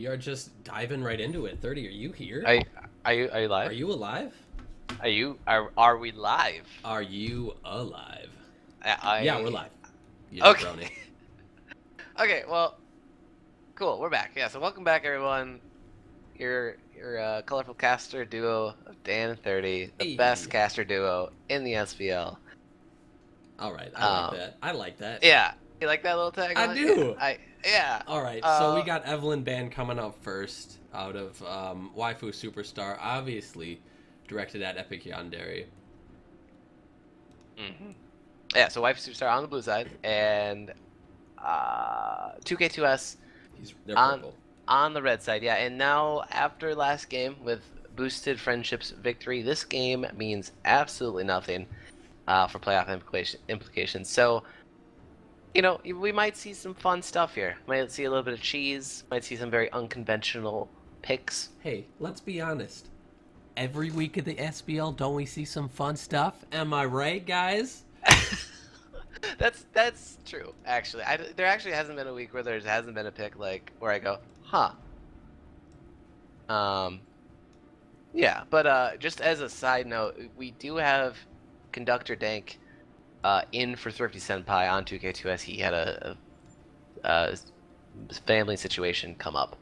We are just diving right into it. 30, are you here? I are you Are live? you alive? Are we live? Are you alive? Yeah, we're I live. You okay. jabroni. Okay, well, cool. We're back. Yeah, so welcome back everyone. Your colorful caster duo of Dan and 30, the best Hey. caster duo in the SBL. All right, I like Um that. I like that. yeah. You like that little I tagline? Yeah. do. I yeah. All right, so we Uh got Evelyn Band coming up first out of Waifu Superstar, obviously directed at Epic Yandere. mhm. Yeah, so Wife Superstar on the blue side and 2K2S They're on purple. on the red side, yeah. And now after last game with boosted friendships victory, this game means absolutely nothing for playoff implications. So we might see some fun stuff here. Might see a little bit of cheese. Might see some very unconventional picks. Hey, let's be honest. Every week of the SBL, don't we see some fun stuff? Am I right, guys? That's true. Actually, there actually hasn't been a week where there hasn't been a pick like where I go, huh. Um, Yeah, but just as a side note, we do have Conductor Dank in for Thrifty Senpai on 2K2S. He had a family situation come up,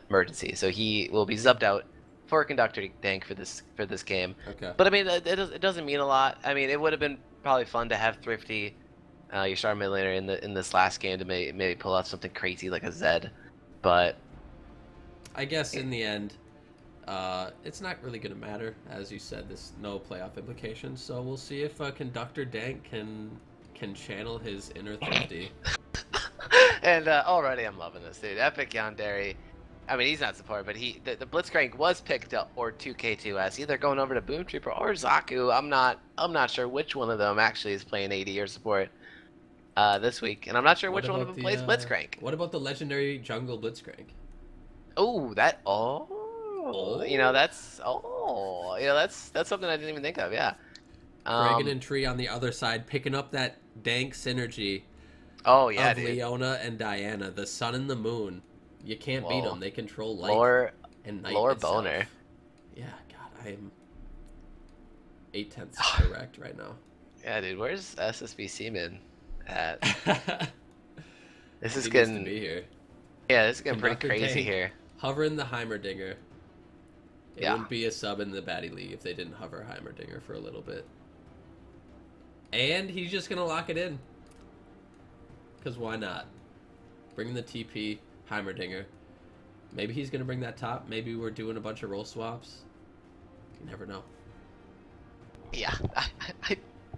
emergency, so he will be subbed out for Conductor Dank for this game. Okay. But I mean, it doesn't mean a lot. I mean, it would have been probably fun to have Thrifty, your star mid laner in this last game to maybe pull out something crazy like a Zed, but I guess in the end, it's not really going to matter. As you said, there's no playoff implications. So we'll see if Conductor Dank can channel his inner thrifty. And already I'm loving this dude. Epic Yandere. I mean, he's not supported, but the Blitzcrank was picked up or 2K2S, either going over to Boom Trooper or Zaku. I'm not sure which one of them actually is playing AD or support this week, and I'm not sure What which one of about them the plays Blitzcrank. what about the legendary jungle Blitzcrank? Oh, Oh, that's something I didn't even think of. Yeah. Kragan Um. and Tree on the other side, picking up that dank synergy Oh yeah, of dude. Leona and Diana, the sun and the moon. You can't beat Whoa. them. They control light Lore, and night lore boner. itself. Yeah, God, I'm 8/10 correct right now. Yeah, dude. Where's SSB Seaman at? This is He needs to getting be here. Yeah, this is getting pretty Conductor crazy Tank here. hovering the Heimerdinger. It Yeah. wouldn't be a sub in the Batty League if they didn't hover Heimerdinger for a little bit. And he's just gonna lock it in. Cause why not? Bring the TP, Heimerdinger. Maybe he's gonna bring that top. Maybe we're doing a bunch of role swaps. You never know. Yeah,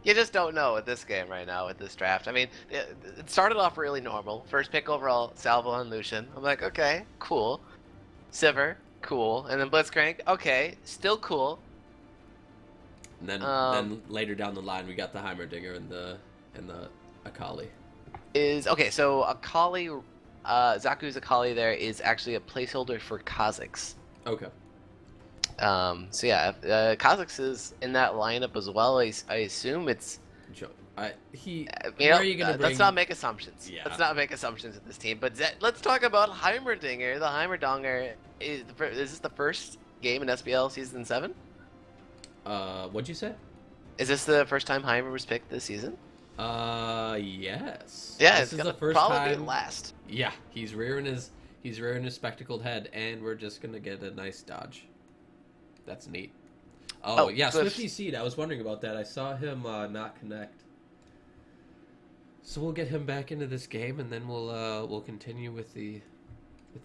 you just don't know with this game right now with this draft. I mean, it started off really normal. First pick overall, Salvo and Lucian. I'm like, okay, cool. Sivir, cool. And then Blitzcrank, okay, still cool. And then Um, then later down the line we got the Heimerdinger and the Akali. okay, so Akali, Zaku's Akali there is actually a placeholder for Kha'Zix. Okay. So yeah, Kha'Zix is in that lineup as well. I assume it's. Where are you gonna bring? Let's not make assumptions. Yeah. Let's not make assumptions with this team. But let's talk about Heimerdinger. The Heimerdonger is this the first game in SBL season 7? What'd you say? Is this the first time Heimer was picked this season? Yes. Yeah, This it's is gonna the first probably be time. last. Yeah, he's rearing his spectacled head, and we're just gonna get a nice dodge. That's neat. Oh yeah, Swifty Seed. I was wondering about that. I saw him not connect. So we'll get him back into this game, and then we'll continue with the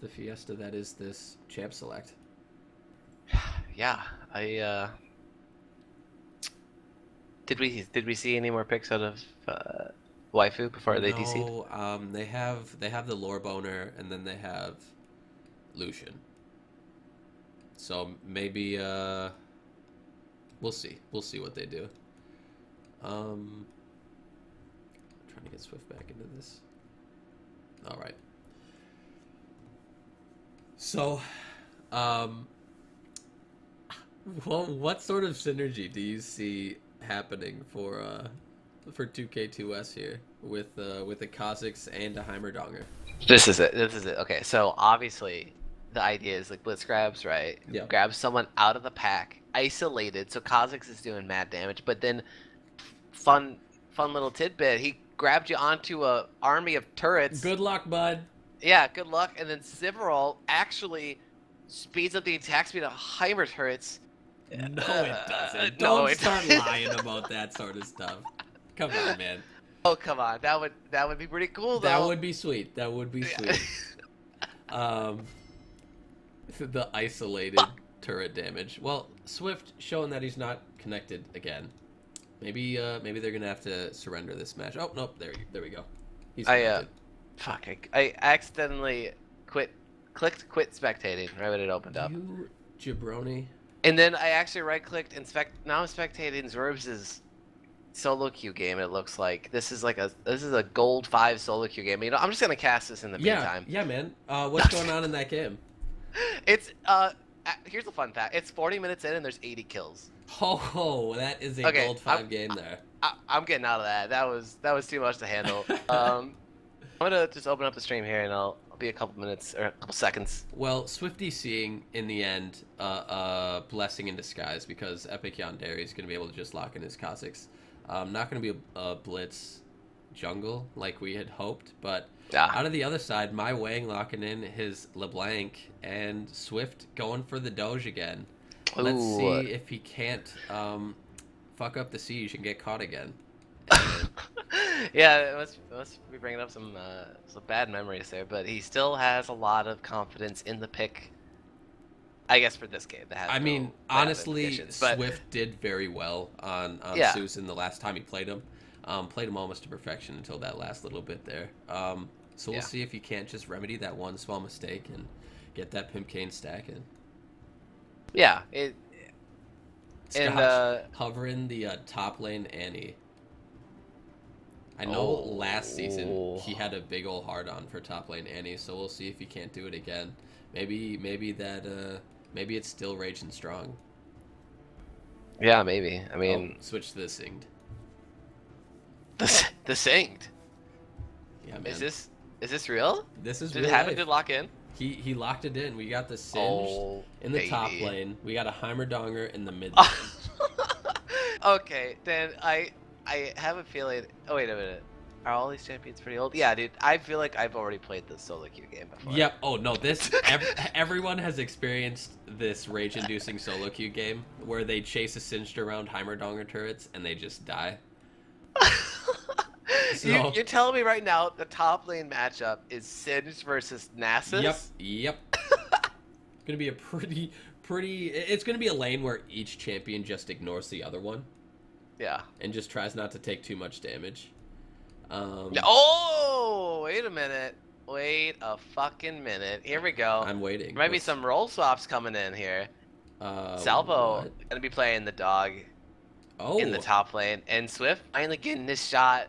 fiesta that is this champ select. Yeah, did we see any more picks out of Waifu before they DC'd? No, they have the lore boner, and then they have Lucian. So maybe we'll see what they do. I'm trying to get Swift back into this. All right. So, well, what sort of synergy do you see happening for 2K2S here with a Kha'Zix and a Heimerdonger? This is it. Okay, so obviously the idea is like blitz grabs, right? Yeah. Grab someone out of the pack, isolated, so Kha'Zix is doing mad damage, but then fun little tidbit, he grabbed you onto a army of turrets. Good luck, bud. Yeah, good luck. And then Sivrol actually speeds up the attack speed of Heimer turrets. No, it doesn't. No, Don't it start doesn't. lying about that sort of stuff. Come on, man. Oh, come on. That would be pretty cool, though. That would be sweet. That would be sweet. The isolated turret damage. Well, Swift showing that he's not connected again. Maybe they're gonna have to surrender this match. Oh nope, there we go. He's connected. I accidentally clicked quit spectating right when it opened up. You jabroni. And then I actually right-clicked and now I'm spectating Zerbs' solo queue game. It looks like this is a gold 5 solo queue game. You know, I'm just gonna cast this in the meantime. Yeah, man. What's going on in that game? It's here's a fun fact. It's 40 minutes in and there's 80 kills. Ho, that is a gold 5 game there. I'm getting out of that. That was too much to handle. I'm gonna just open up the stream here and I'll be a couple minutes or a couple seconds. Well, Swifty seeing in the end a blessing in disguise because Epic Yandere is going to be able to just lock in his Kha'Zix. Not going to be a blitz jungle like we had hoped, but out of the other side, my Wang locking in his LeBlanc and Swift going for the Doge again. Let's see if he can't fuck up the siege and get caught again. Yeah, it must be bringing up some bad memories there, but he still has a lot of confidence in the pick. I guess for this game, I mean, honestly, Swift did very well on Susan the last time he played him. Played him almost to perfection until that last little bit there. So we'll see if he can't just remedy that one small mistake and get that Pimp Cane stacking. Yeah, hovering the top lane Annie. I know last season he had a big old hard on for top lane Annie, so we'll see if he can't do it again. Maybe it's still raging strong. Yeah, maybe. I mean, switch to the Singed. The Singed. Yeah, man. Is this real? This is real. Did it lock in? He locked it in. We got the Singed in the top lane. We got a Heimerdonger in the mid lane. Okay, then I have a feeling. Oh wait a minute. Are all these champions pretty old? Yeah, dude. I feel like I've already played the solo queue game before. Yep. Oh no, everyone has experienced this rage-inducing solo queue game where they chase a Singed around Heimerdonger turrets and they just die. So, you're telling me right now the top lane matchup is Singed versus Nasus? Yep. Gonna be a pretty. It's gonna be a lane where each champion just ignores the other one. Yeah. And just tries not to take too much damage. Wait a minute. Wait a fucking minute. Here we go. I'm waiting. There might be some role swaps coming in here. Salvo gonna be playing the dog in the top lane, and Swift finally getting this shot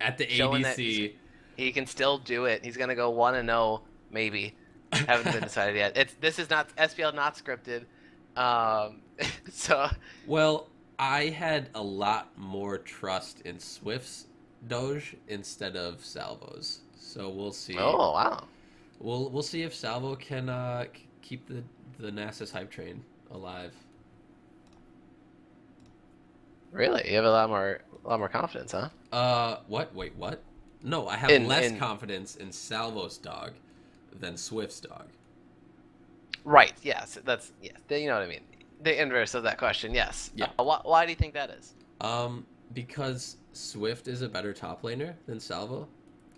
at the ADC. He can still do it. He's gonna go 1-0, maybe. Haven't been decided yet. This is not SBL, not scripted. So. Well, I had a lot more trust in Swift's Doge instead of Salvo's, so we'll see. Oh wow. We'll see if Salvo can keep the Nasus hype train alive. Really? You have a lot more confidence, huh? What? Wait, what? No, I have less confidence in Salvo's dog than Swift's dog. Right. Yes. You know what I mean. The inverse of that question. Yes. Yeah. Why do you think that is? Because Swift is a better top laner than Salvo.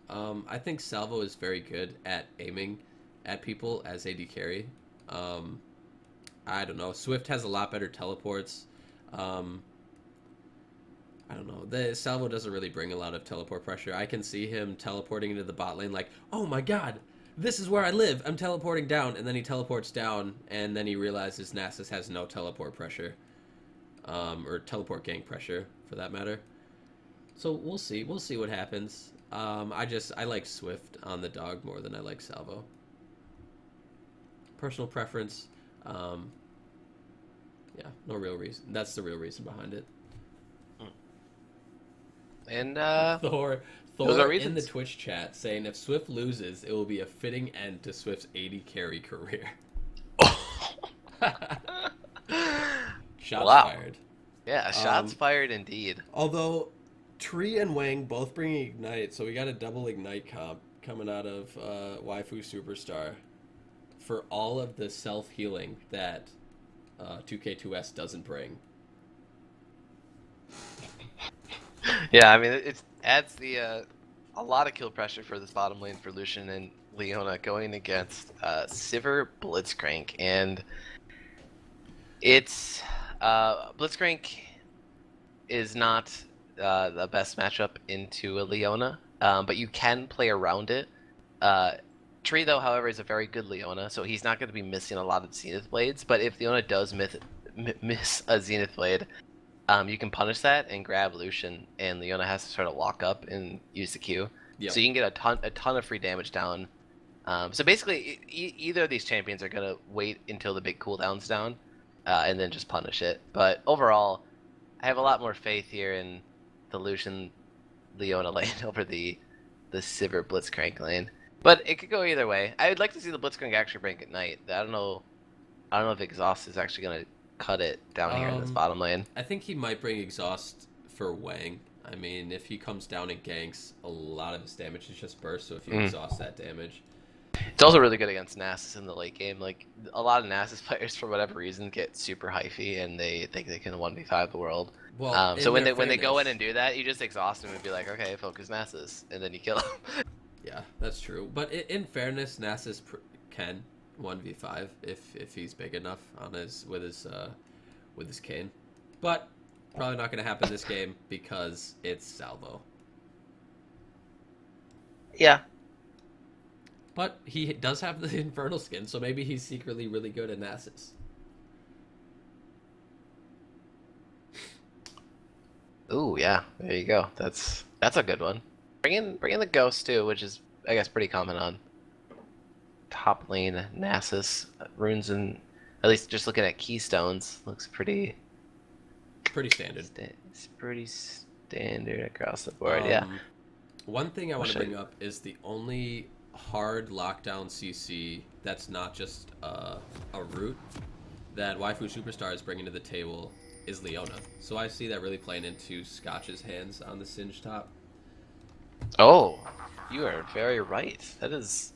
I think Salvo is very good at aiming at people as AD carry. I don't know. Swift has a lot better teleports. I don't know. The Salvo doesn't really bring a lot of teleport pressure. I can see him teleporting into the bot lane like, oh my god, this is where I live. I'm teleporting down. And then he teleports down, and then he realizes Nasus has no teleport pressure. Or teleport gank pressure, for that matter. So we'll see. We'll see what happens. I like Swift on the dog more than I like Salvo. Personal preference. Yeah, no real reason. That's the real reason behind it. And Thor those are in the reasons. Twitch chat saying if Swift loses, it will be a fitting end to Swift's 80 carry career. Shots Wow. fired. Yeah, shots fired indeed. Although Tree and Wang both bring Ignite, so we got a double Ignite comp coming out of Waifu Superstar for all of the self-healing that 2K2S doesn't bring. Yeah, I mean it adds the a lot of kill pressure for this bottom lane for Lucian and Leona going against Sivir Blitzcrank, and it's Blitzcrank is not the best matchup into a Leona, but you can play around it. Tree, though, however, is a very good Leona, so he's not going to be missing a lot of Zenith Blades, but if Leona does miss a Zenith Blade, you can punish that and grab Lucian, and Leona has to sort of walk up and use the Q. Yep. So you can get a ton of free damage down. So basically, either of these champions are going to wait until the big cooldown's down, and then just punish it. But overall, I have a lot more faith here in the Lucian Leona lane over the Sivir Blitzcrank lane. But it could go either way. I would like to see the Blitzcrank actually break at night. I don't know if Exhaust is actually going to cut it down here in this bottom lane. I think he might bring Exhaust for Wang. I mean, if he comes down and ganks, a lot of his damage is just burst, so if you exhaust that damage... It's also really good against Nasus in the late game. Like, a lot of Nasus players, for whatever reason, get super hyphy, and they think they can 1v5 the world. Well, so when they go in and do that, you just exhaust them and be like, okay, focus Nasus, and then you kill him. Yeah, that's true. But in fairness, Nasus can 1v5 if he's big enough on with his cane. But probably not going to happen this game because it's Salvo. Yeah. But he does have the Infernal skin, so maybe he's secretly really good at Nasus. Ooh, yeah. There you go. That's a good one. Bring in the Ghost too, which is I guess pretty common on top lane Nasus runes, and at least just looking at keystones looks pretty standard. It's pretty standard across the board. Yeah. One thing I want to bring up is the only hard lockdown CC that's not just a root that Waifu Superstar is bringing to the table is Leona. So I see that really playing into Scotch's hands on the Singe top. Oh, you are very right. That is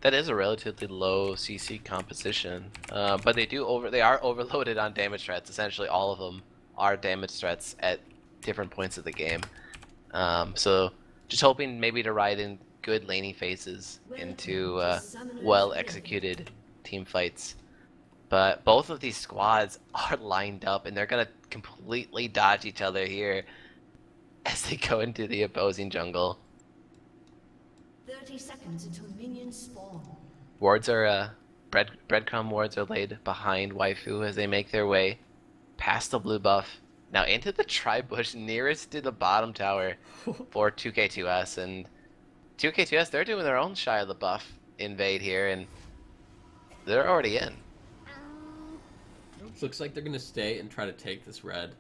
a relatively low CC composition, but they are overloaded on damage threats. Essentially, all of them are damage threats at different points of the game. So just hoping maybe to ride in good laning phases into well executed team fights. But both of these squads are lined up, and they're gonna completely dodge each other here as they go into the opposing jungle. 30 seconds until minions spawn. Wards are breadcrumb wards are laid behind Waifu as they make their way past the blue buff, now into the tri-bush nearest to the bottom tower for 2K2S. And 2K2S, they're doing their own shy of the buff invade here, and they're already in. Looks like they're gonna stay and try to take this red.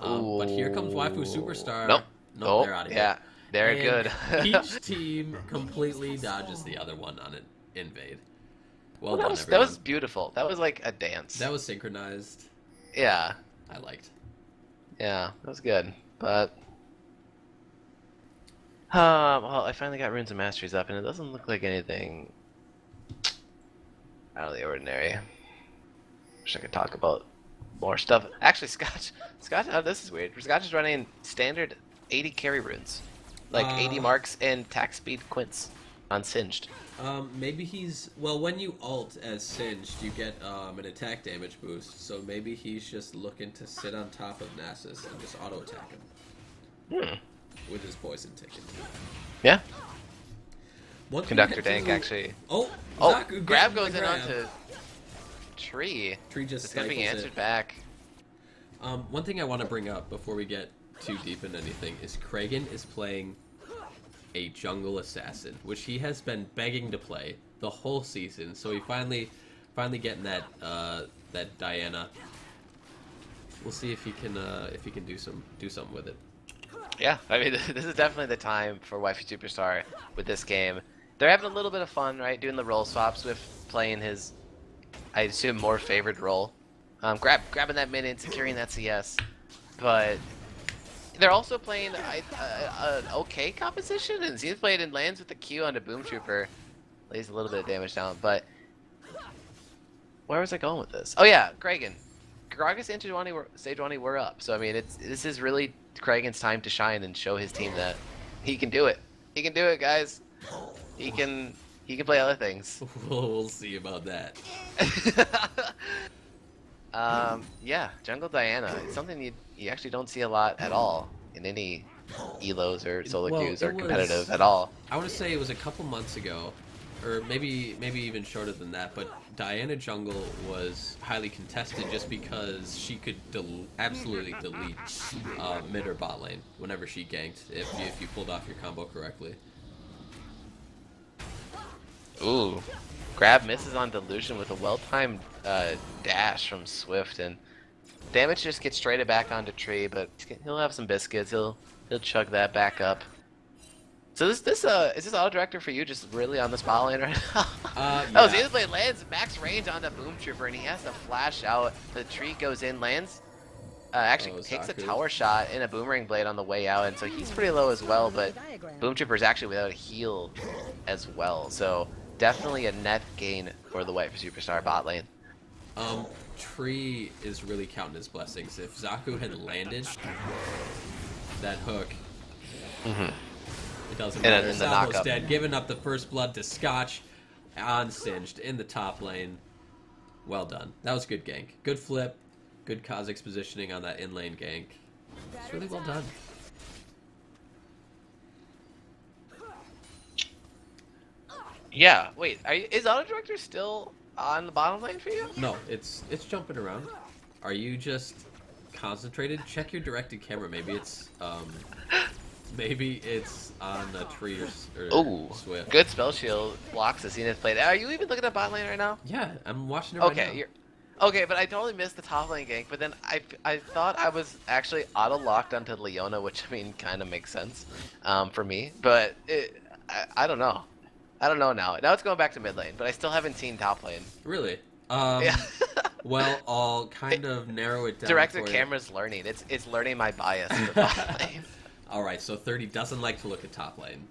But here comes Waifu Superstar. Nope, they're out of here. Yeah, they're And good. Each team completely dodges the other one on an invade. Well done, that everyone. was beautiful. That was like a dance. That was synchronized. Yeah. I liked. Yeah, that was good. But well, I finally got runes and masteries up, and it doesn't look like anything out of the ordinary. Wish I could talk about more stuff. Actually, Scotch, oh, this is weird. Scotch is running standard 80 carry runes, like 80 marks and attack speed quints on Singed. Maybe when you ult as Singed, you get an attack damage boost, so maybe he's just looking to sit on top of Nasus and just auto-attack him. With his poison ticket. Yeah. One Conductor Dank actually. Oh, Zaku grab gets goes the in grab. onto Tree. Tree just It's gonna be stifles answered it. back. One thing I want to bring up before we get too deep into anything is Kragan is playing a jungle assassin, which he has been begging to play the whole season. So he finally getting that Diana. We'll see if he can do something with it. Yeah, I mean, this is definitely the time for Wifey Superstar with this game. They're having a little bit of fun, right? Doing the role swaps with playing his, I assume, more favored role. Grabbing that minion, securing that CS. But they're also playing an okay composition, and Zenith played in lands with the Q on the Boom Trooper. Lays a little bit of damage down, but where was I going with this? Oh yeah, Kragan. Gragas and Sejuani were up, so I mean, this is really Kragan's time to shine and show his team that he can do it. He can do it, guys. He can play other things. We'll see about that. Yeah, Jungle Diana. It's something you actually don't see a lot at all in any elos or solo queues or competitive at all. I want to say it was a couple months ago, or maybe even shorter than that, but Diana jungle was highly contested just because she could absolutely delete mid or bot lane whenever she ganked if you pulled off your combo correctly. Ooh, grab misses on Delusion with a well-timed dash from Swift, and damage just gets traded back onto Tree, but he'll have some biscuits. He'll chug that back up. So is this auto director for you just really on this bot lane right now? Yeah. Oh, Zenith Blade lands max range on the Boom Trooper, and he has to flash out. The tree goes in, lands. Actually takes a tower shot and a Boomerang Blade on the way out, and so he's pretty low as well. But Boom Trooper is actually without a heal as well, so definitely a net gain for the White Superstar bot lane. Tree is really counting his blessings. If Zaku had landed that hook. It doesn't matter. Salvo's dead, giving up the first blood to Scotch on Singed in the top lane. Well done. That was good gank. Good flip. Good Kha'Zix positioning on that in lane gank. It's really well done. Yeah, wait, is Auto Director still on the bottom lane for you? No, it's jumping around. Are you just concentrated? Check your directed camera. Maybe it's on a tree or Swift. Good spell shield blocks the Zenith Blade. Are you even looking at bot lane right now? Yeah, I'm watching it right now. Okay, but I totally missed the top lane gank, but then I thought I was actually auto-locked onto Leona, which, I mean, kind of makes sense for me, but I don't know. I don't know now. Now it's going back to mid lane, but I still haven't seen top lane. Really? Yeah. Well, I'll kind of narrow it down. Directed camera's learning. It's learning my bias to bot lane. Alright, so 30 doesn't like to look at top lane.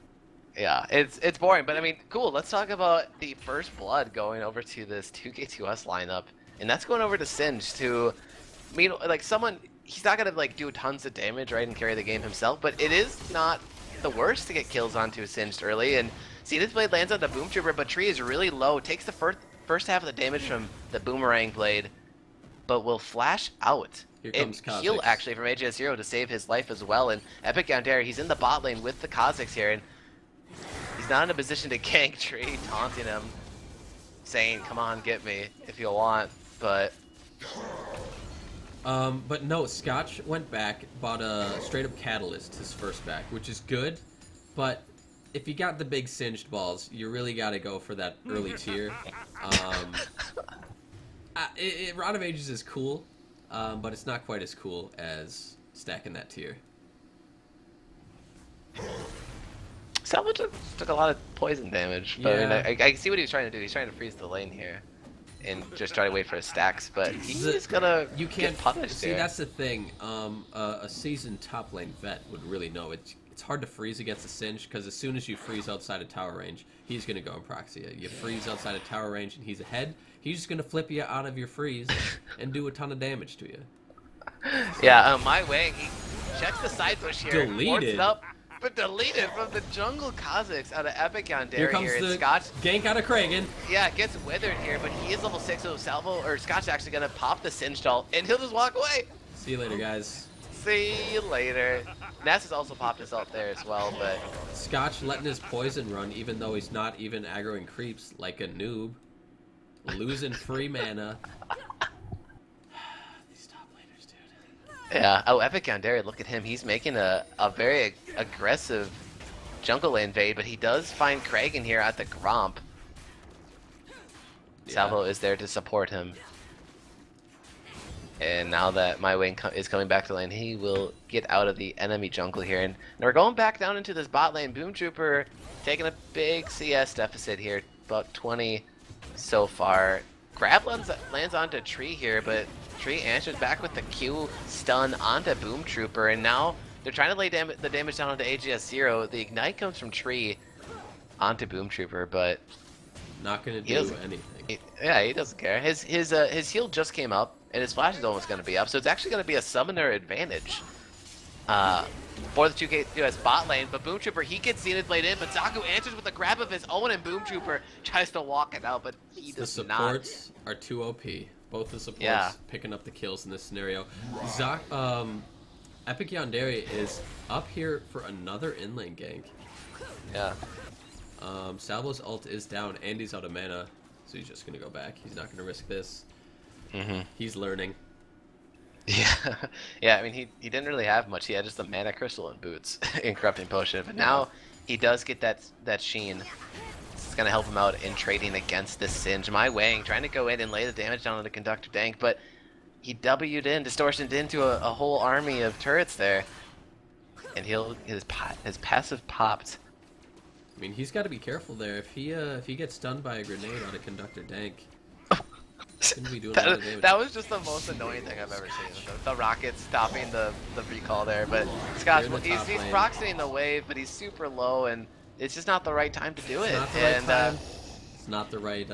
Yeah, it's boring, but I mean, cool. Let's talk about the first blood going over to this 2K2S lineup. And that's going over to Singed to, I mean, like he's not gonna like do tons of damage, right, and carry the game himself, but it is not the worst to get kills onto Singed early. And Zenith Blade lands on the Boom Trooper, but Tree is really low, takes the first half of the damage from the Boomerang Blade, but will flash out. Here comes Kha'Zix. Heal actually from AJ0 to save his life as well. And Epic Yandere, he's in the bot lane with the Kha'Zix here, and he's not in a position to gank Tree, taunting him, saying, "Come on, get me if you want." But no, Scotch went back, bought a straight up Catalyst his first back, which is good, but if you got the big Singed balls, you really got to go for that early tier. Rod of Ages is cool, but it's not quite as cool as stacking that tier. Salvo took a lot of poison damage, but Yeah. I mean, I see what he's trying to do. He's trying to freeze the lane here and just try to wait for his stacks, but he's gonna get punished. See, that's the thing. A seasoned top lane vet would really know. It's hard to freeze against a Singed, because as soon as you freeze outside of tower range, he's going to go and proxy you. You freeze outside of tower range and he's ahead, he's just going to flip you out of your freeze and do a ton of damage to you. Yeah, my way, he checks the side push here, wards Deleted. it up, but deleted from the jungle Kha'Zix out of Epic Yandere Here comes the Scotch, gank out of Kragan. yeah, gets withered here, but he is level 6, so Scotch is actually going to pop the Singed ult, and he'll just walk away. See you later, guys. See you later. Nass has also popped his ult there as well, but Scotch letting his poison run even though he's not even aggroing creeps like a noob. Losing free mana. These top laners, dude. yeah. Oh, Epic Yandere, look at him. He's making a very aggressive jungle invade, but he does find Kragan here at the Gromp. Yeah. Salvo is there to support him. And now that my wing is coming back to lane, he will get out of the enemy jungle here. And we're going back down into this bot lane. Boom Trooper taking a big CS deficit here, about 20 so far. Grab lands onto Tree here, but Tree answers back with the Q stun onto Boom Trooper. And now they're trying to lay the damage down onto AGS0. The Ignite comes from Tree onto Boom Trooper, but not going to do anything. Yeah, he doesn't care. His heal just came up. And his flash is almost going to be up, so it's actually going to be a summoner advantage for the 2K2S bot lane. But Boom Trooper, he gets Zenith Blade in, but Zaku answers with a grab of his own, and Boom Trooper tries to walk it out, but he does not. The supports are too OP. Both the supports picking up the kills in this scenario. Epic Yandere is up here for another in-lane gank. Yeah. Salvo's ult is down, and he's out of mana, so he's just going to go back. He's not going to risk this. He's learning. Yeah, yeah. I mean, he didn't really have much. He had just a mana crystal and boots in corrupting potion, but now he does get that sheen. It's gonna help him out in trading against this Singe. My Wang trying to go in and lay the damage down on the Conductor Dank, but he W'd in, distortioned into a whole army of turrets there, and his passive popped. I mean, he's got to be careful there. If he gets stunned by a grenade on a Conductor Dank. That was just the most annoying thing I've ever seen. The rocket stopping the recall there, but Scotch, he's proxying the wave, but he's super low, and it's just not the right time to do it. It's not the right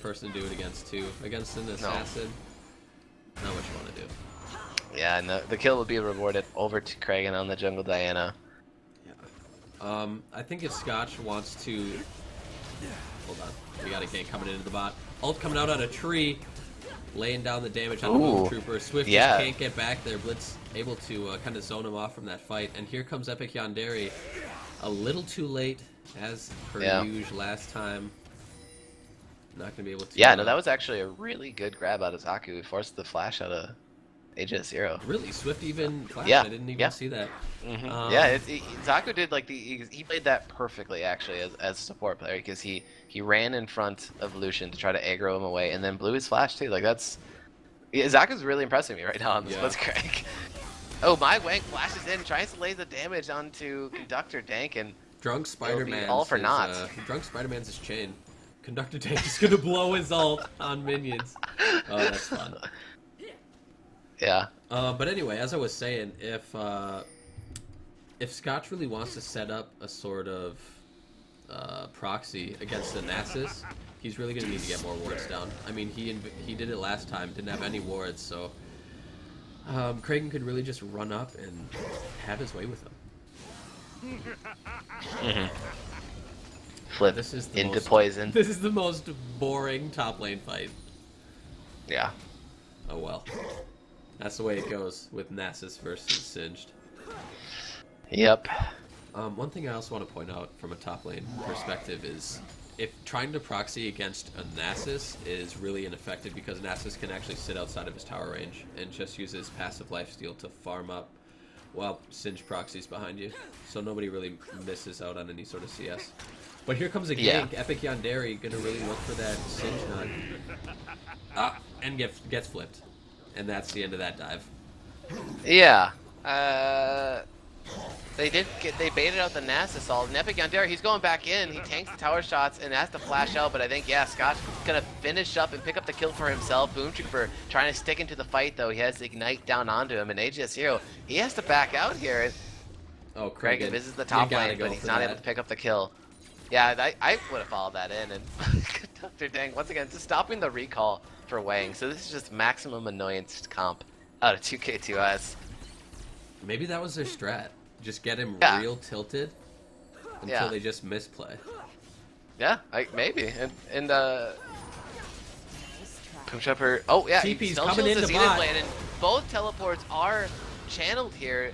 person to do it against too. Against an assassin, not what you want to do. Yeah, and the kill will be rewarded over to Kragan on the jungle Diana. Yeah. I think if Scotch wants to, hold on, we got a gank coming into the bot. Ult coming out on a tree, laying down the damage on the Boom Trooper. Swift just can't get back there. Blitz able to kind of zone him off from that fight. And here comes Epic Yandere. A little too late, as per usual last time. Not going to be able to... Yeah, no, that was actually a really good grab out of Zaku. He forced the flash out of AGS0. Really? Swift even flashed? I didn't even see that. Zaku did like he played that perfectly actually as a support player, because he ran in front of Lucian to try to aggro him away, and then blew his flash too. Like Zaku's really impressing me right now on this Blitzcrank. Oh, my Wang flashes in, tries to lay the damage onto Conductor Dank, and Drunk Spider-Man all for naught. Drunk Spider-Man's his chain. Conductor Dank is gonna blow his ult on minions. Oh, that's fun. Yeah. But anyway, as I was saying, if Scotch really wants to set up a sort of proxy against the Nasus, he's really going to need to get more wards down. I mean, he did it last time, didn't have any wards, so Kragan could really just run up and have his way with him. Flip this is into poison. This is the most boring top lane fight. Yeah. Oh well. That's the way it goes with Nasus versus Singed. Yep. One thing I also want to point out from a top lane perspective is if trying to proxy against a Nasus is really ineffective, because Nasus can actually sit outside of his tower range and just use his passive lifesteal to farm up while Singe proxies behind you. So nobody really misses out on any sort of CS. But here comes a gank. Epic Yandere gonna really look for that Singe nut. And gets flipped. And that's the end of that dive. Yeah. They baited out the Nasus ult. And Epic Yandere, he's going back in. He tanks the tower shots and has to flash out. But I think, Scott's going to finish up and pick up the kill for himself. Boom Trooper trying to stick into the fight, though. He has Ignite down onto him. And AGS0, he has to back out here. Oh, Kragan visits the top lane, but he's not able to pick up the kill. Yeah, I would have followed that in. And Conductor Dank, once again, just stopping the recall for Wang. So this is just maximum annoyance comp out of 2K2S. Maybe that was their strat. Just get him real tilted until they just misplay. Yeah, maybe. And Boom Trooper. Oh yeah, TP's coming into bot. And both teleports are channeled here.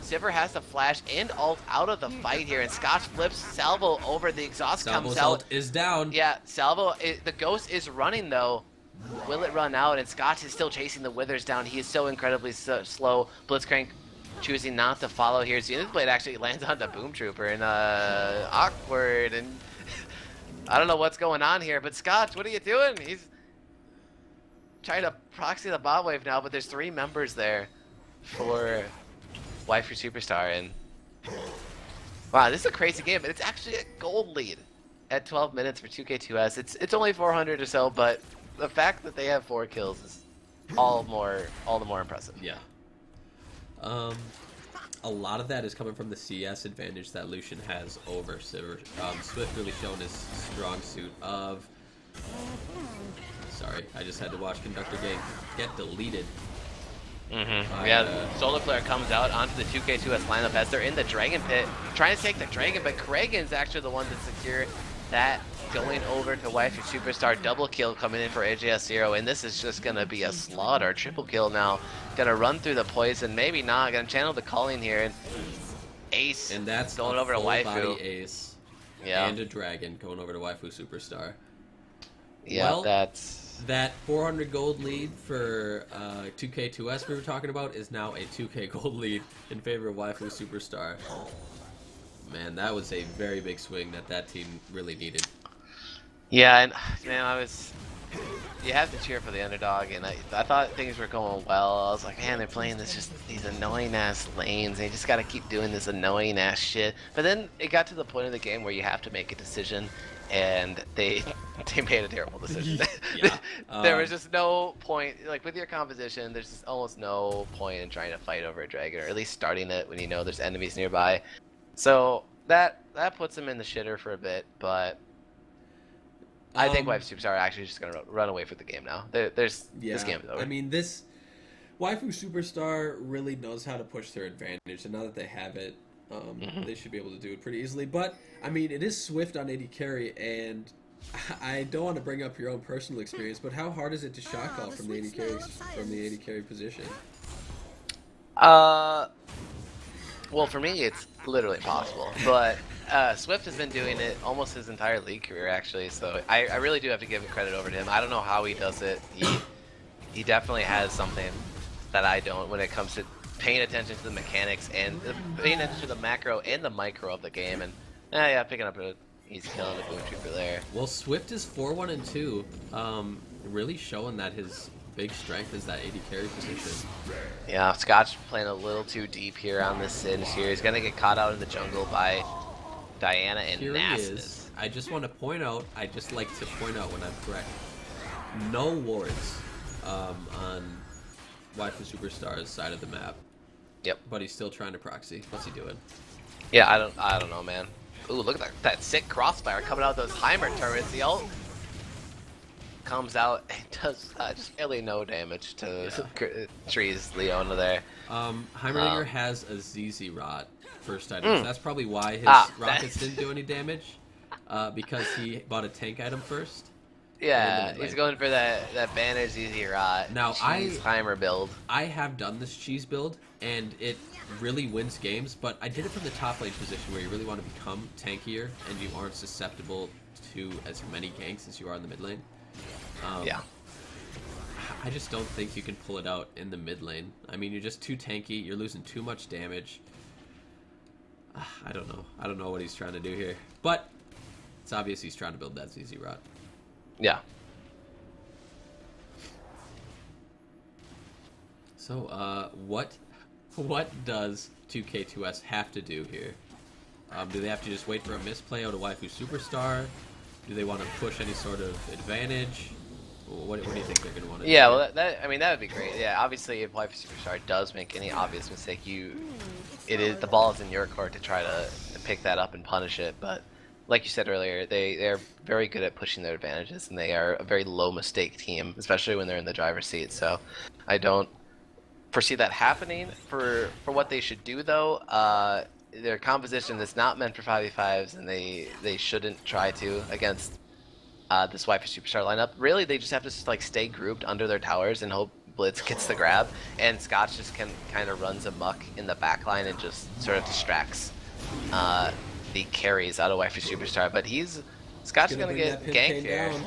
Sivir has to flash and ult out of the fight here, and Scotch flips Salvo over. The exhaust comes out. Ult is down. Yeah, Salvo. The ghost is running though. Will it run out? And Scotch is still chasing the withers down. He is so incredibly slow. Blitzcrank choosing not to follow here. Zenith Blade actually lands on the Boom Trooper, and awkward. And I don't know what's going on here, but Scotch, what are you doing? trying to proxy the bot wave now, but there's 3 members there for Waifu Superstar, and wow, this is a crazy game, but it's actually a gold lead at 12 minutes for 2K2S. It's only 400 or so, but the fact that they have 4 kills is all the more impressive. Yeah. A lot of that is coming from the CS advantage that Lucian has over Sivir. Swift really shown his strong suit of... Sorry, I just had to watch Conductor Gang get deleted. Yeah, Solar Flare comes out onto the 2K2S lineup as they're in the Dragon Pit, trying to take the Dragon, but Kragan's actually the one that secured that, going over to Waifu Superstar. Double kill coming in for AJS0, and this is just going to be a slaughter. Triple kill now. Going to run through the poison, maybe not. Going to channel the calling here, and Ace, and that's going over to Waifu. Body Ace, yeah, and a Dragon going over to Waifu Superstar. Yeah, well, that's... That 400 gold lead for 2K2S we were talking about is now a 2K gold lead in favor of Waifu Superstar. Man, that was a very big swing that team really needed. Yeah, and man, you have to cheer for the underdog, and I thought things were going well. I was like, man, they're playing these annoying ass lanes. They just got to keep doing this annoying ass shit. But then it got to the point of the game where you have to make a decision, and they made a terrible decision. Yeah. There was just no point, like with your composition, there's just almost no point in trying to fight over a dragon, or at least starting it when you know there's enemies nearby. So that puts them in the shitter for a bit, but I think Waifu Superstar are actually just gonna run away for the game now. This game is over. I mean, this Waifu Superstar really knows how to push their advantage, and now that they have it, they should be able to do it pretty easily. But I mean, it is Swift on AD carry, and I don't want to bring up your own personal experience, but how hard is it to shot call from the AD carry position? Well, for me, it's literally impossible. But Swift has been doing it almost his entire league career, actually. So I really do have to give credit over to him. I don't know how he does it. He definitely has something that I don't when it comes to paying attention to the mechanics and paying attention to the macro and the micro of the game. And yeah, picking up an easy kill and a boom trooper there. Well, Swift is 4-1-2, really showing that his big strength is that AD carry position. Yeah, Scotch playing a little too deep here on this Singe here. He's gonna get caught out in the jungle by Diana and Nasus. I just want to point out, I just like to point out when I'm correct, no wards on Waifu Superstar's side of the map. Yep. But he's still trying to proxy. What's he doing? Yeah, I don't know, man. Ooh, look at that sick crossfire coming out of those Heimer turrets. The ult comes out and does just barely no damage to Tree's Leona there. Heimerdinger has a ZZ Rot first item. So that's probably why his rockets didn't do any damage. Because he bought a tank item first. Yeah, he's going for that banner ZZ Rot. Now Heimer build. I have done this cheese build, and it really wins games, but I did it from the top lane position where you really want to become tankier and you aren't susceptible to as many ganks as you are in the mid lane. Yeah. I just don't think you can pull it out in the mid lane. I mean, you're just too tanky. You're losing too much damage. I don't know. I don't know what he's trying to do here. But it's obvious he's trying to build that ZZ Rot. Yeah. So, what does 2K2S have to do here? Do they have to just wait for a misplay out of Waifu Superstar? Do they want to push any sort of advantage? What do you think they're going to want to do? Yeah, well, that would be great. Yeah, obviously, if Waifu Superstar does make any obvious mistake, the ball is in your court to try to pick that up and punish it. But like you said earlier, they're very good at pushing their advantages, and they are a very low mistake team, especially when they're in the driver's seat. So I don't foresee that happening. For what they should do, though, their composition is not meant for 5v5s, and they shouldn't try to against this Waifu Superstar lineup. Really, they just have to like stay grouped under their towers and hope Blitz gets the grab, and Scotch just kind of runs amok in the backline and just sort of distracts the carries out of Waifu Superstar. But Scotch is gonna get ganked here. Down.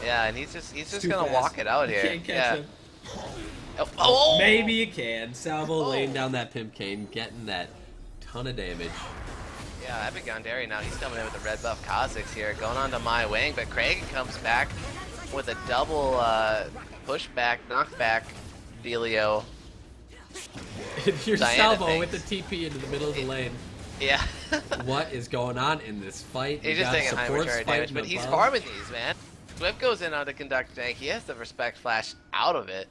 Yeah, and he's just gonna walk it out here. Can't catch him. Oh, maybe you can. Salvo laying down that Pimp Cane, getting that ton of damage. Yeah, Epic Gondari now, he's coming in with the red buff Kha'Zix here, going on to My Wang, but Kragan comes back with a double push back, knock back, Delio. Your Diana salvo thinks. with the TP into the middle of the lane. Yeah. What is going on in this fight? He's You just got taking high supports return damage, fighting but he's above. farming these, man. Swift goes in on the Conductor Tank. He has the Respect Flash out of it.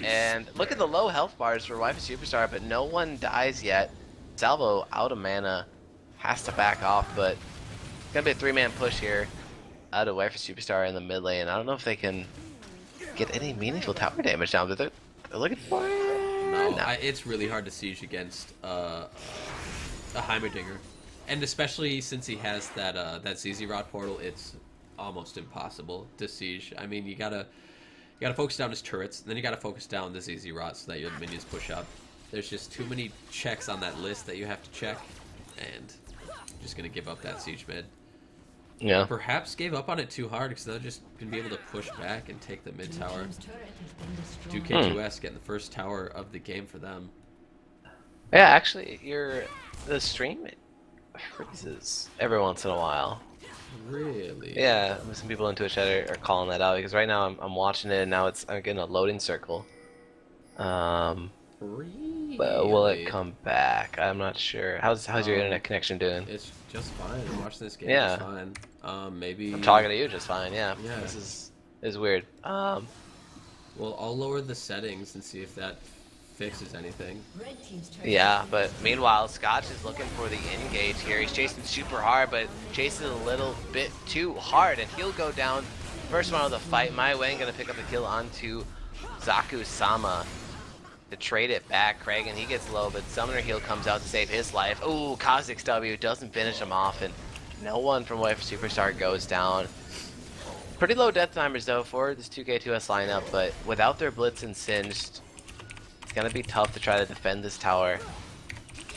And look at the low health bars for Wife Superstar, but no one dies yet. Salvo out of mana. Has to back off, but it's going to be a three-man push here out of Wife Superstar in the mid lane. I don't know if they can get any meaningful tower damage down, but they're looking for it. No, it's really hard to siege against a Heimerdinger. And especially since he has that ZZ Rod portal, it's almost impossible to siege. I mean, you gotta focus down his turrets, and then you gotta focus down the ZZ Rod so that your minions push up. There's just too many checks on that list that you have to check, and I'm just gonna give up that siege mid. Yeah. Perhaps gave up on it too hard because they're just gonna be able to push back and take the mid tower. 2K2S getting the first tower of the game for them. Yeah, actually, the stream freezes every once in a while. Really? Yeah, some people in Twitch chat are calling that out because right now I'm watching it and now I'm getting a loading circle. Really? But will it come back? I'm not sure. How's your internet connection doing? It's just fine. I'm watching this game. Yeah. It's fine. Maybe. I'm talking to you just fine. Yeah. Yeah. This is weird. Well, I'll lower the settings and see if that fixes anything. Yeah, but meanwhile, Scotch is looking for the engage here. He's chasing super hard, but chasing a little bit too hard, and he'll go down. First one of the fight. My Wang gonna pick up the kill onto Zaku-sama to trade it back. Kragan, he gets low, but Summoner Heal comes out to save his life. Ooh, Kha'Zix W doesn't finish him off, and no one from Wife Superstar goes down. Pretty low death timers though for this 2K2S lineup, but without their Blitz and Singed, it's gonna be tough to try to defend this tower.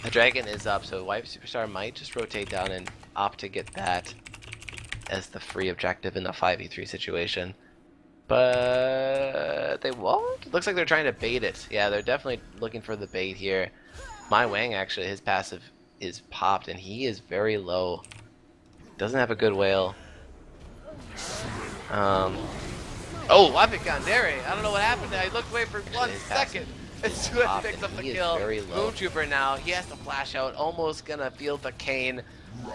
The dragon is up, so Wife Superstar might just rotate down and opt to get that as the free objective in the 5v3 situation. But they won't? Looks like they're trying to bait it. Yeah, they're definitely looking for the bait here. My Wang, actually, his passive is popped, and he is very low. Doesn't have a good whale. Oh, Wapik Gandere. I don't know what happened there. I looked away for 1 second. And Swift picks up the kill. Moontrooper now, he has to flash out. Almost gonna feel the cane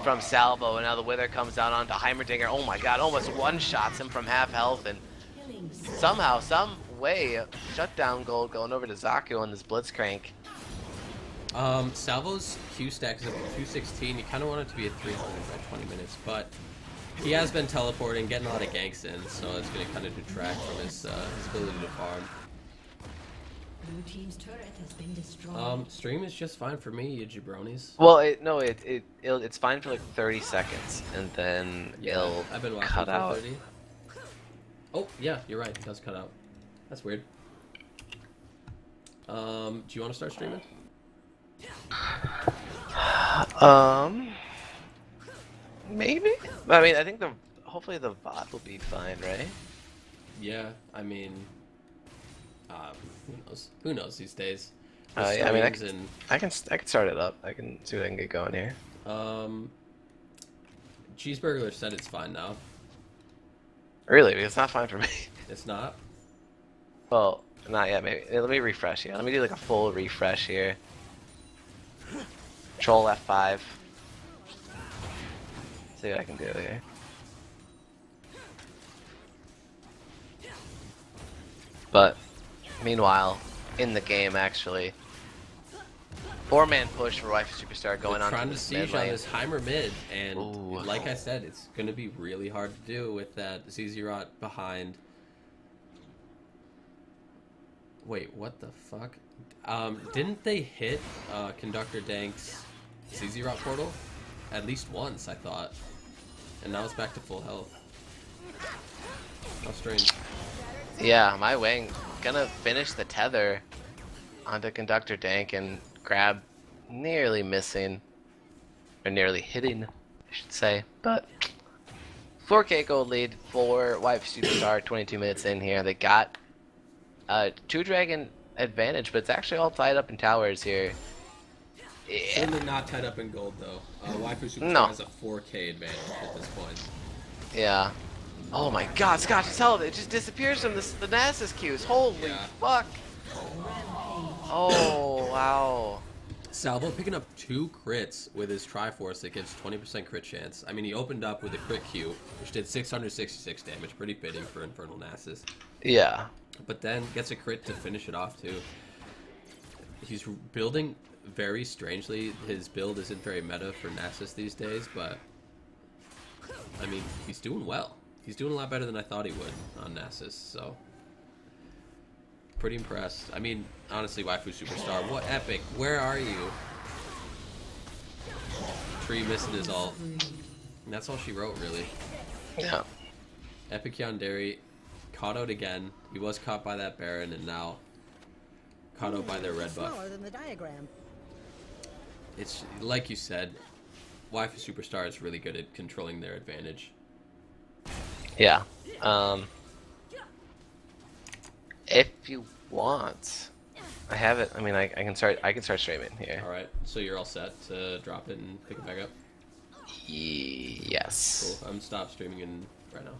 from Salvo. And now the Wither comes down onto Heimerdinger. Oh my god, almost one-shots him from half health. And somehow, some way, shutdown gold going over to Zaku on this Blitzcrank. Salvo's Q stack is up to 216. You kind of want it to be at 300 by 20 minutes, but he has been teleporting, getting a lot of ganks in, so it's going to kind of detract from his ability to farm. Blue team's turret has been destroyed. Stream is just fine for me, you jabronis. Well, it's fine for like 30 seconds, and then it'll I've been watching cut for out. 30. Oh, yeah, you're right. It does cut out. That's weird. Do you want to start streaming? Maybe. I mean, I think hopefully the VOD will be fine, right? Yeah, I mean, who knows? Who knows these days? Yeah, I mean, Streams I can start it up. I can see what I can get going here. Cheeseburger said it's fine now. Really? Because it's not fine for me. It's not? Well, not yet. Maybe. Let me refresh. Yeah, let me do like a full refresh here. Control F5. See what I can do here. But meanwhile, in the game, actually, 4-man push for Wife Superstar going on trying to to this siege mid on lane. this Heimer mid, and Ooh. like I said, it's going to be really hard to do with that ZZ-Rot behind. Wait, what the fuck? Didn't they hit Conductor Dank's ZZ-Rot portal? At least once, I thought. And now it's back to full health. How strange. Yeah, my Wang gonna finish the tether onto Conductor Dank and grab nearly missing, or nearly hitting, I should say. But 4K gold lead for Wife Superstar, 22 minutes in here. They got 2-dragon advantage, but it's actually all tied up in towers here. Yeah. Certainly not tied up in gold, though. Waifu Superstar No. has a 4K advantage at this point. Yeah. Oh my god, Scotch is held. It just disappears from the Nasus queues. Holy Yeah. fuck. Oh, wow. Salvo picking up 2 crits with his Triforce that gives 20% crit chance. I mean, he opened up with a crit Q, which did 666 damage. Pretty fitting for Infernal Nasus. Yeah. But then gets a crit to finish it off, too. He's building very strangely. His build isn't very meta for Nasus these days, but... I mean, he's doing well. He's doing a lot better than I thought he would on Nasus, so... Pretty impressed. I mean, honestly, Waifu Superstar, what epic? Where are you? Tree missing his ult. And that's all she wrote, really. Yeah. Epic Yandere caught out again. He was caught by that Baron, and now caught out by their red buff. Smaller than the diagram. It's like you said, Waifu Superstar is really good at controlling their advantage. Yeah. If you want, I have it. I mean, I can start streaming here. All right, so you're all set to drop it and pick it back up. Yes. Cool. I'm stop streaming right now.